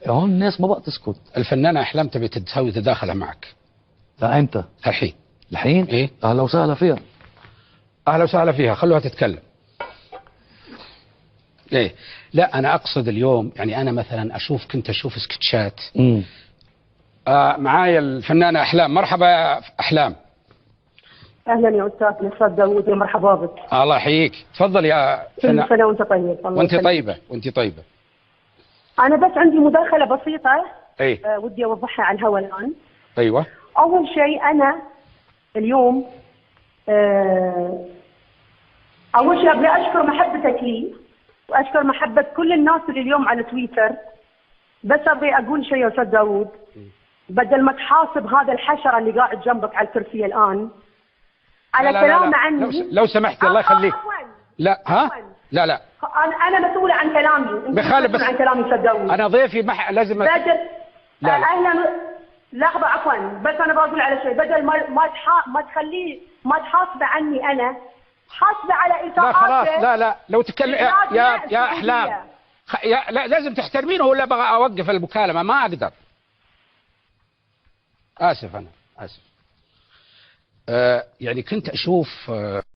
هون الناس ما بقى تسكت. الفنانة أحلام تبي تسوي تداخلها معك. لا امتى؟ الحين. الحين؟ ايه اهلا وسهلا فيها. أهلا وسهلا فيها، خلوها تتكلم. ايه لا أنا أقصد اليوم يعني أنا مثلا كنت أشوف سكتشات. معايا الفنانة أحلام. مرحبا يا أحلام. اهلا يا استاذ داوود، يا مرحبا بك. الله يحييك، تفضل يا كل سنه وانت طيب. وانت طيبه وانت طيبه. انا بس عندي مداخله بسيطه. اي ودي اوضحها على الهواء الان. ايوه. اول شيء انا اليوم اول شيء ابي اشكر محبتك لي واشكر محبه كل الناس اللي اليوم على تويتر. بس ابي اقول شيء يا استاذ داوود، بدل ما تحاسب هذا الحشره اللي قاعد جنبك على الكرسي الان على كلامه عني. لو سمحتي الله يخليك. لا ها لا انا مسؤوله عن كلامي. بخالف بس عن كلامي استاذ داوود. انا ضيفي لازم لا اهلا. لحظه عفوا، بس انا بقول على شيء. بدل ما تخليه ما تحاسبه عني انا، حاسبه على اطاعاته. لا خلاص. لا لو تتكلم يا احلام لا لازم تحترمينه ولا ابغى اوقف المكالمه؟ ما اقدر. اسف انا اسف. يعني كنت اشوف